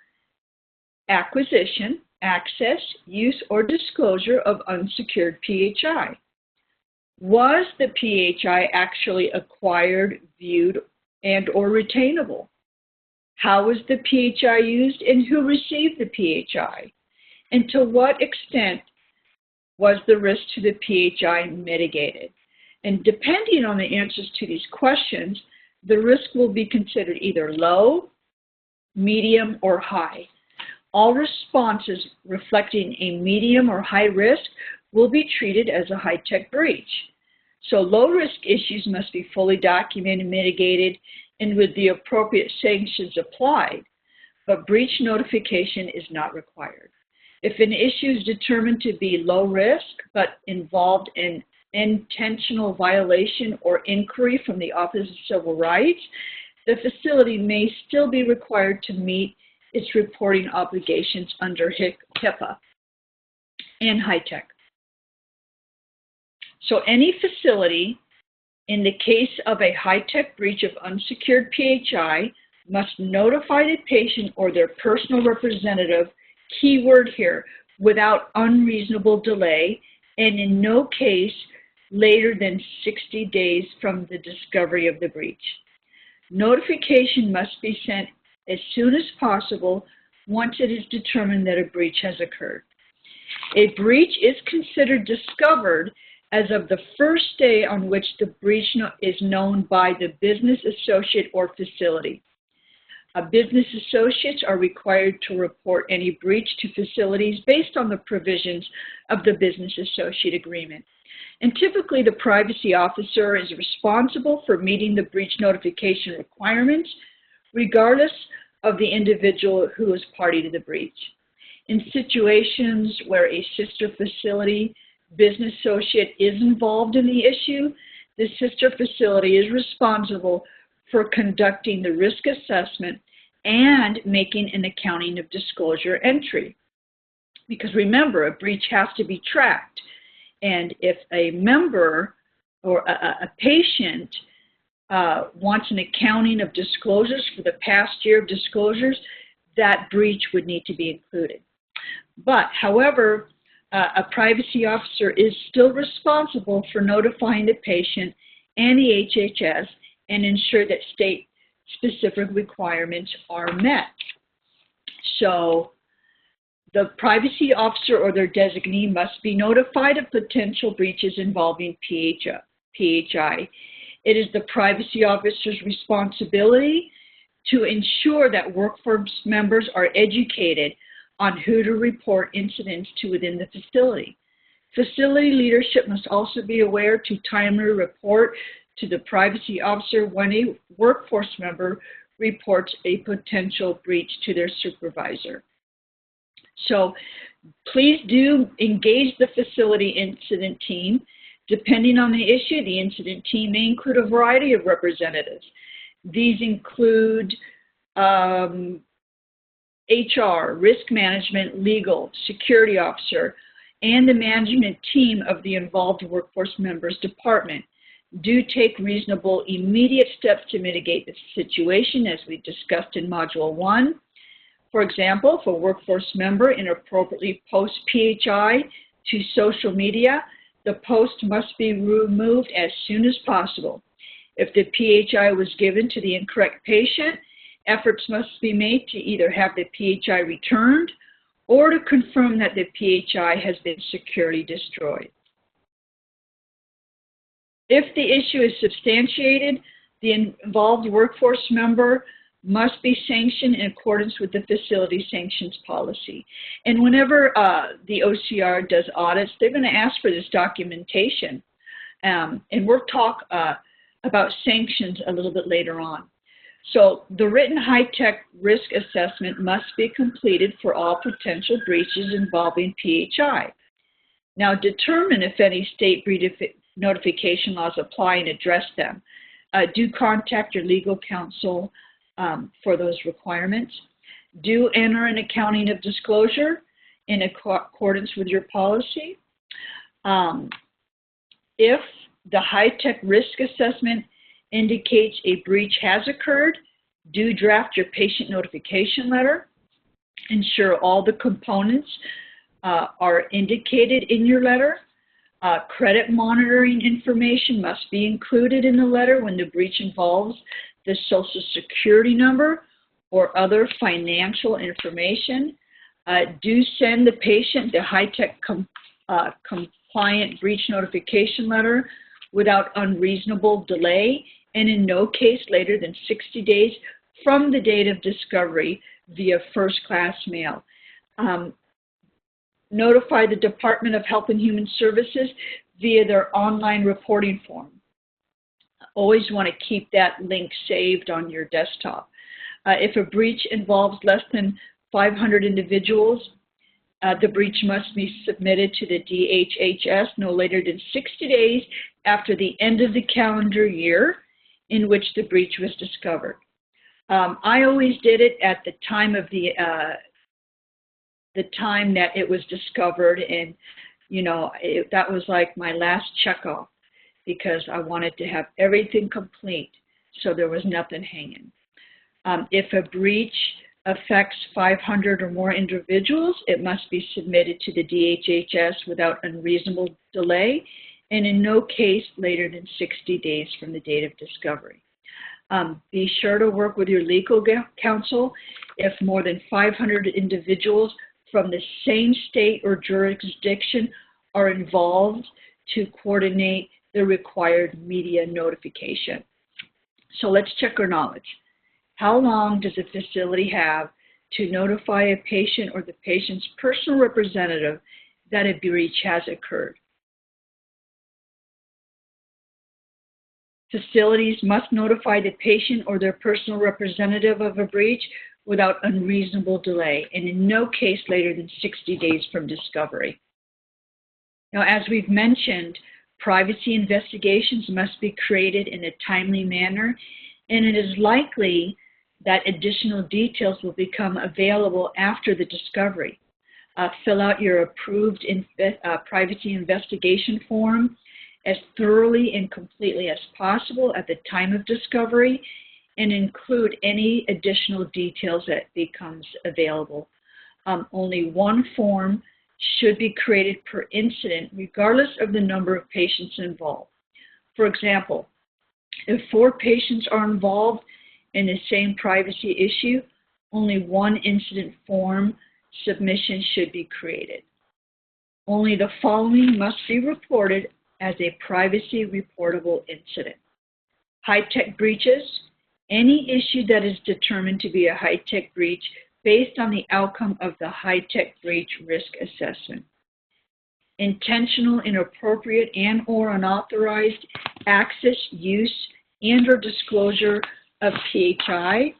acquisition, access, use, or disclosure of unsecured PHI? Was the PHI actually acquired, viewed, and/or retainable? How was the PHI used and who received the PHI? And to what extent was the risk to the PHI mitigated? And depending on the answers to these questions, the risk will be considered either low, medium, or high. All responses reflecting a medium or high risk will be treated as a high-tech breach. So low-risk issues must be fully documented, mitigated, and with the appropriate sanctions applied, but breach notification is not required. If an issue is determined to be low risk but involved in intentional violation or inquiry from the Office of Civil Rights, the facility may still be required to meet its reporting obligations under HIPAA and high-tech. So any facility, in the case of a high-tech breach of unsecured PHI, must notify the patient or their personal representative, keyword here, without unreasonable delay, and in no case later than 60 days from the discovery of the breach. Notification must be sent as soon as possible once it is determined that a breach has occurred. A breach is considered discovered as of the first day on which the breach is known by the business associate or facility. Business associates are required to report any breach to facilities based on the provisions of the business associate agreement. And typically, the privacy officer is responsible for meeting the breach notification requirements, regardless of the individual who is party to the breach. In situations where a sister facility business associate is involved in the issue, the sister facility is responsible for conducting the risk assessment and making an accounting of disclosure entry. Because remember, a breach has to be tracked. And if a member or a patient wants an accounting of disclosures for the past year of disclosures, that breach would need to be included. But, however, a privacy officer is still responsible for notifying the patient and the HHS and ensure that state-specific requirements are met. So the privacy officer or their designee must be notified of potential breaches involving PHI. It is the privacy officer's responsibility to ensure that workforce members are educated on who to report incidents to within the facility. Facility leadership must also be aware to timely report to the privacy officer when a workforce member reports a potential breach to their supervisor. So please do engage the facility incident team. Depending on the issue, the incident team may include a variety of representatives. These include HR, risk management, legal, security officer, and the management team of the involved workforce member's department. Do take reasonable, immediate steps to mitigate the situation, as we discussed in Module 1. For example, if a workforce member inappropriately posts PHI to social media, the post must be removed as soon as possible. If the PHI was given to the incorrect patient, efforts must be made to either have the PHI returned or to confirm that the PHI has been securely destroyed. If the issue is substantiated, the involved workforce member must be sanctioned in accordance with the facility sanctions policy. And whenever the OCR does audits, they're going to ask for this documentation. And we'll talk about sanctions a little bit later on. So the written high-tech risk assessment must be completed for all potential breaches involving PHI. Now determine if any state breach notification laws apply and address them. Do contact your legal counsel for those requirements. Do enter an accounting of disclosure in accordance with your policy. If the high-tech risk assessment indicates a breach has occurred, do draft your patient notification letter. Ensure all the components are indicated in your letter. Credit monitoring information must be included in the letter when the breach involves the Social Security number or other financial information. Do send the patient the high-tech compliant breach notification letter without unreasonable delay and in no case later than 60 days from the date of discovery via first-class mail. Notify the Department of Health and Human Services via their online reporting form. Always want to keep that link saved on your desktop. If a breach involves less than 500 individuals, the breach must be submitted to the DHHS no later than 60 days after the end of the calendar year in which the breach was discovered. I always did it at the time of the time that it was discovered, and you know, that was like my last checkoff because I wanted to have everything complete so there was nothing hanging. If a breach affects 500 or more individuals, it must be submitted to the DHHS without unreasonable delay and in no case later than 60 days from the date of discovery. Be sure to work with your legal counsel if more than 500 individuals from the same state or jurisdiction are involved to coordinate the required media notification. So let's check our knowledge. How long does a facility have to notify a patient or the patient's personal representative that a breach has occurred? Facilities must notify the patient or their personal representative of a breach without unreasonable delay and in no case later than 60 days from discovery. Now, as we've mentioned, privacy investigations must be created in a timely manner, and it is likely that additional details will become available after the discovery. Fill out your approved privacy investigation form as thoroughly and completely as possible at the time of discovery and include any additional details that becomes available. Only one form should be created per incident regardless of the number of patients involved. For example, if 4 patients are involved in the same privacy issue, only one incident form submission should be created. Only the following must be reported as a privacy reportable incident. High-tech breaches, any issue that is determined to be a high-tech breach based on the outcome of the high-tech breach risk assessment. Intentional, inappropriate, and or unauthorized access, use, and or disclosure of PHI.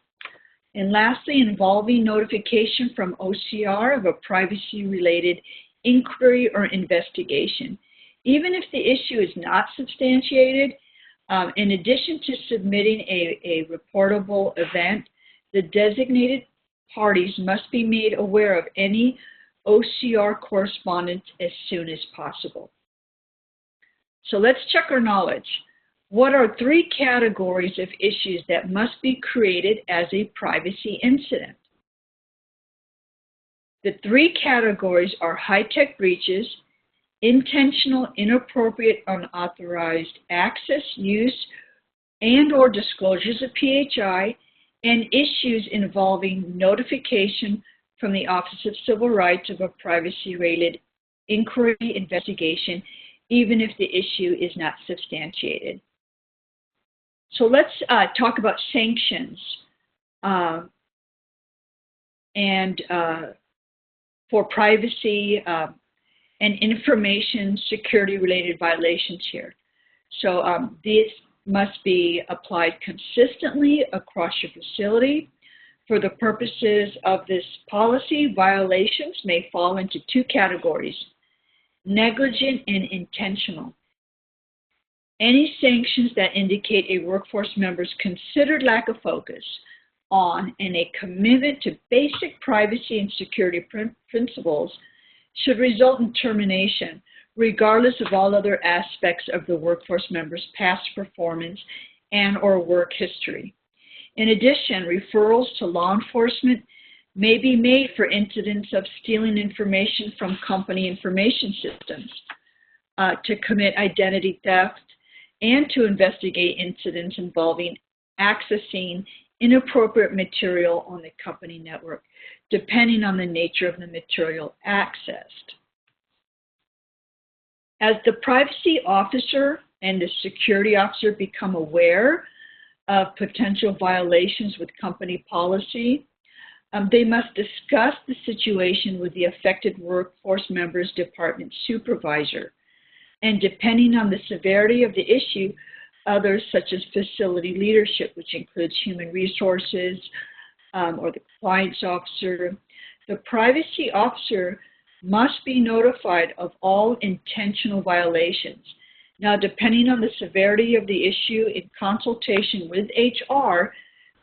And lastly, involving notification from OCR of a privacy-related inquiry or investigation. Even if the issue is not substantiated, in addition to submitting a reportable event, the designated parties must be made aware of any OCR correspondence as soon as possible. So let's check our knowledge. What are 3 categories of issues that must be created as a privacy incident? The 3 categories are high-tech breaches, intentional, inappropriate, unauthorized access, use, and or disclosures of PHI, and issues involving notification from the Office of Civil Rights of a privacy-related inquiry investigation, even if the issue is not substantiated. So let's talk about sanctions for privacy and information security-related violations here. So these must be applied consistently across your facility. For the purposes of this policy, violations may fall into two categories: negligent and intentional. Any sanctions that indicate a workforce member's considered lack of focus on and a commitment to basic privacy and security principles should result in termination, regardless of all other aspects of the workforce member's past performance and/or work history. In addition, referrals to law enforcement may be made for incidents of stealing information from company information systems, to commit identity theft, and to investigate incidents involving accessing inappropriate material on the company network, depending on the nature of the material accessed. As the privacy officer and the security officer become aware of potential violations with company policy, they must discuss the situation with the affected workforce member's department supervisor. And depending on the severity of the issue, others such as facility leadership, which includes human resources or the compliance officer, the privacy officer must be notified of all intentional violations. Now, depending on the severity of the issue, in consultation with HR,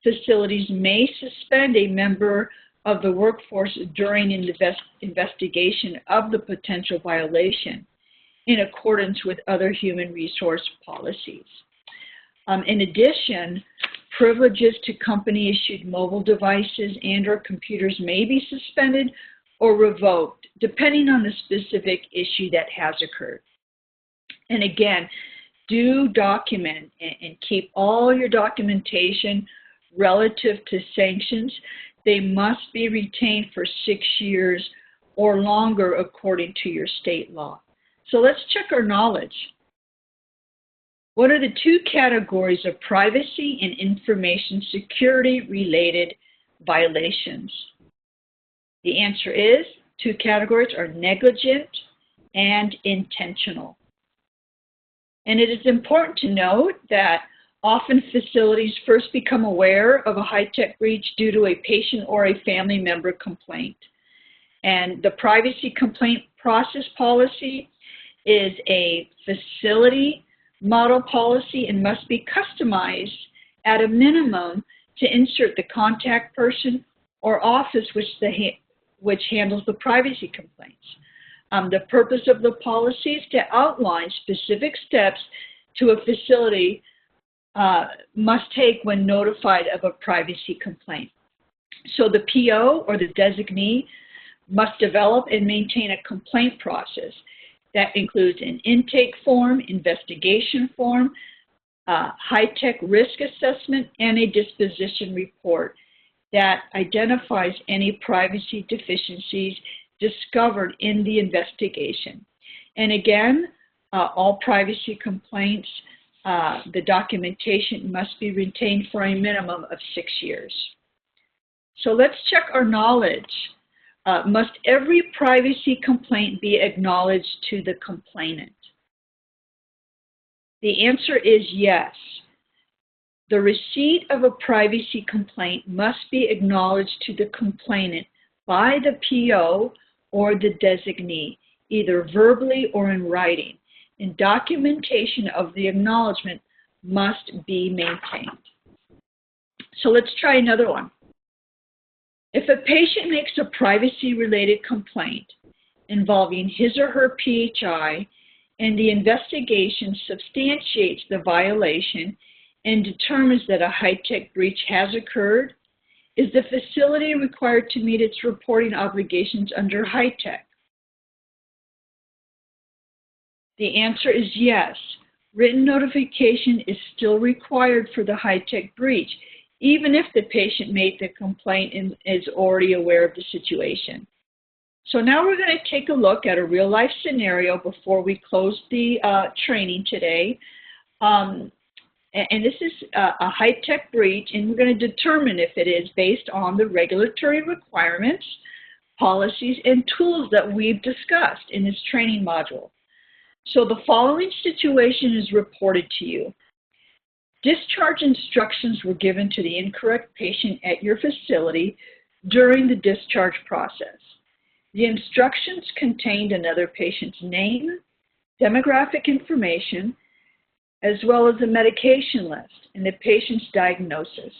facilities may suspend a member of the workforce during an investigation of the potential violation in accordance with other human resource policies. In addition, privileges to company-issued mobile devices and/or computers may be suspended or revoked, depending on the specific issue that has occurred. And again, do document and keep all your documentation relative to sanctions. They must be retained for 6 years or longer according to your state law. So let's check our knowledge. What are the two categories of privacy and information security related violations? The answer is, two categories are negligent and intentional. And it is important to note that often facilities first become aware of a high-tech breach due to a patient or a family member complaint. And the privacy complaint process policy is a facility model policy and must be customized at a minimum to insert the contact person or office which handles the privacy complaints. The purpose of the policy is to outline specific steps to a facility must take when notified of a privacy complaint. So the PO or the designee must develop and maintain a complaint process that includes an intake form, investigation form, high-tech risk assessment, and a disposition report that identifies any privacy deficiencies discovered in the investigation. And again, all privacy complaints, the documentation must be retained for a minimum of 6 years. So let's check our knowledge. Must every privacy complaint be acknowledged to the complainant? The answer is yes. The receipt of a privacy complaint must be acknowledged to the complainant by the PO or the designee, either verbally or in writing, and documentation of the acknowledgement must be maintained. So let's try another one. If a patient makes a privacy-related complaint involving his or her PHI and the investigation substantiates the violation and determines that a high-tech breach has occurred, is the facility required to meet its reporting obligations under high-tech? The answer is yes. Written notification is still required for the high-tech breach, even if the patient made the complaint and is already aware of the situation. So now we're going to take a look at a real-life scenario before we close the training today. And this is a high-tech breach, and we're going to determine if it is based on the regulatory requirements, policies, and tools that we've discussed in this training module. So the following situation is reported to you. Discharge instructions were given to the incorrect patient at your facility during the discharge process. The instructions contained another patient's name, demographic information, as well as a medication list and the patient's diagnosis.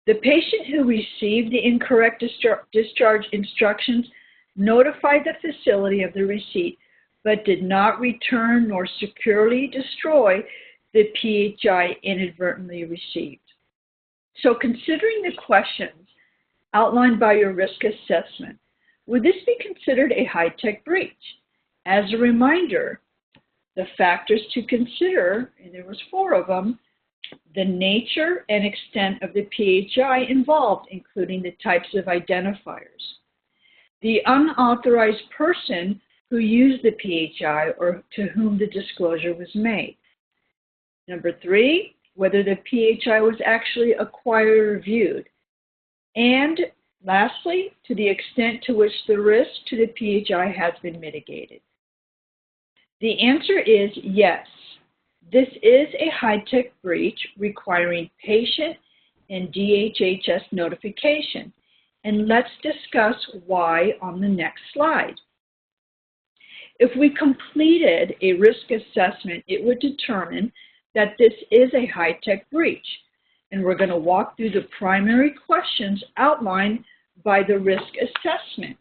The patient who received the incorrect discharge instructions notified the facility of the receipt, but did not return nor securely destroy the PHI inadvertently received. So considering the questions outlined by your risk assessment, would this be considered a high-tech breach? As a reminder, the factors to consider, and there was 4 of them, the nature and extent of the PHI involved, including the types of identifiers, the unauthorized person who used the PHI or to whom the disclosure was made. Number 3, whether the PHI was actually acquired or viewed. And lastly, to the extent to which the risk to the PHI has been mitigated. The answer is yes. This is a high-tech breach requiring patient and DHHS notification. And let's discuss why on the next slide. If we completed a risk assessment, it would determine that this is a high-tech breach. And we're going to walk through the primary questions outlined by the risk assessment.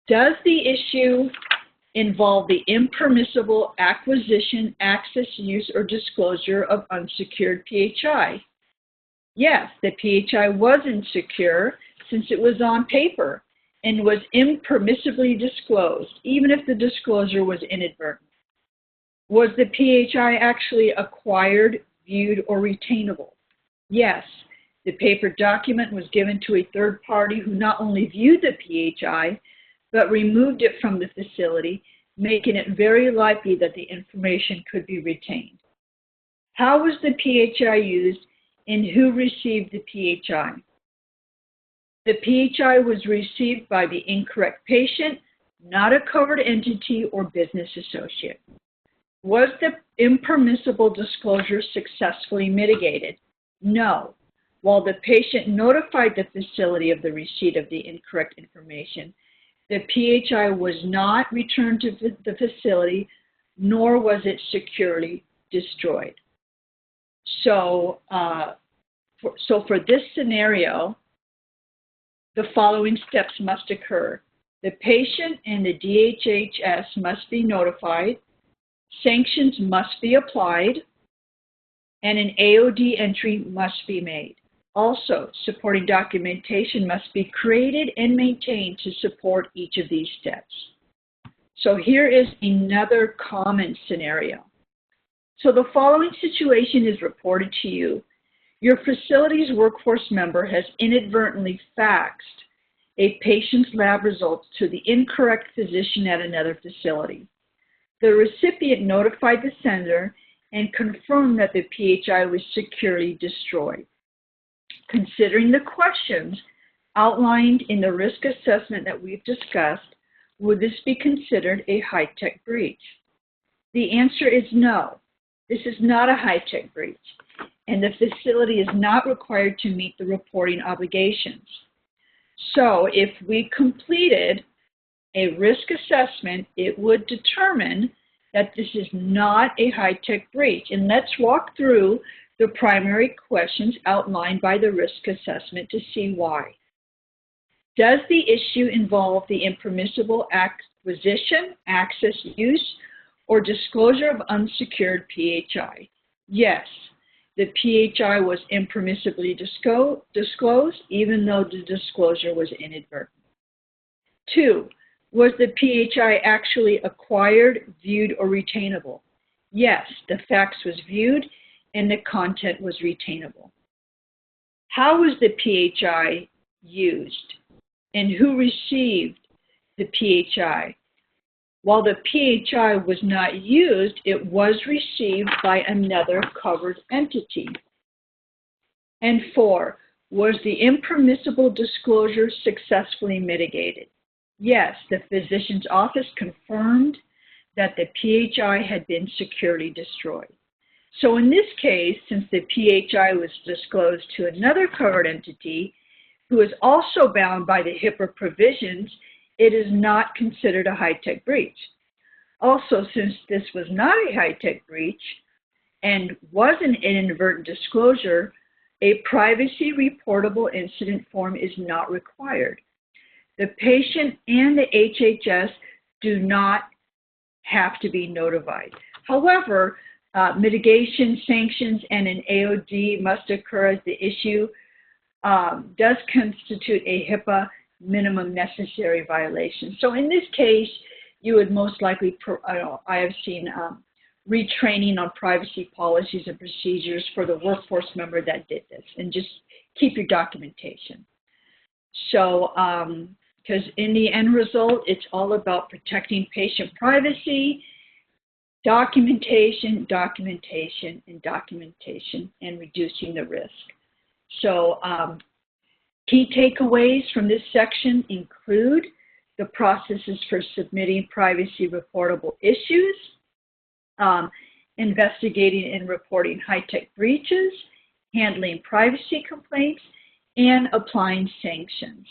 Does the issue involve the impermissible acquisition, access, use, or disclosure of unsecured PHI? Yes, the PHI was insecure since it was on paper and was impermissibly disclosed, even if the disclosure was inadvertent. Was the PHI actually acquired, viewed, or retainable? Yes, the paper document was given to a third party who not only viewed the PHI, but removed it from the facility, making it very likely that the information could be retained. How was the PHI used and who received the PHI? The PHI was received by the incorrect patient, not a covered entity or business associate. Was the impermissible disclosure successfully mitigated? No. While the patient notified the facility of the receipt of the incorrect information, the PHI was not returned to the facility, nor was it securely destroyed. So, for this scenario, the following steps must occur. The patient and the DHHS must be notified, sanctions must be applied, and an AOD entry must be made. Also, supporting documentation must be created and maintained to support each of these steps. So here is another common scenario. So the following situation is reported to you. Your facility's workforce member has inadvertently faxed a patient's lab results to the incorrect physician at another facility. The recipient notified the sender and confirmed that the PHI was securely destroyed. Considering the questions outlined in the risk assessment that we've discussed, would this be considered a high-tech breach? The answer is no. This is not a high-tech breach, and the facility is not required to meet the reporting obligations. So if we completed a risk assessment, it would determine that this is not a high-tech breach. And let's walk through the primary questions outlined by the risk assessment to see why. Does the issue involve the impermissible acquisition, access, use, or disclosure of unsecured PHI? Yes, the PHI was impermissibly disclosed, even though the disclosure was inadvertent. 2, was the PHI actually acquired, viewed, or retainable? Yes, the fax was viewed and the content was retainable. How was the PHI used? And who received the PHI? While the PHI was not used, it was received by another covered entity. And 4, was the impermissible disclosure successfully mitigated? Yes, the physician's office confirmed that the PHI had been securely destroyed. So in this case, since the PHI was disclosed to another covered entity who is also bound by the HIPAA provisions, it is not considered a high-tech breach. Also, since this was not a high-tech breach and was an inadvertent disclosure, a privacy reportable incident form is not required. The patient and the HHS do not have to be notified. However, mitigation, sanctions, and an AOD must occur as the issue does constitute a HIPAA minimum necessary violation. So in this case, you would most likely, I have seen retraining on privacy policies and procedures for the workforce member that did this, and just keep your documentation. So, because in the end result, it's all about protecting patient privacy, documentation, documentation, and documentation, and reducing the risk. So, key takeaways from this section include the processes for submitting privacy reportable issues, investigating and reporting high-tech breaches, handling privacy complaints, and applying sanctions.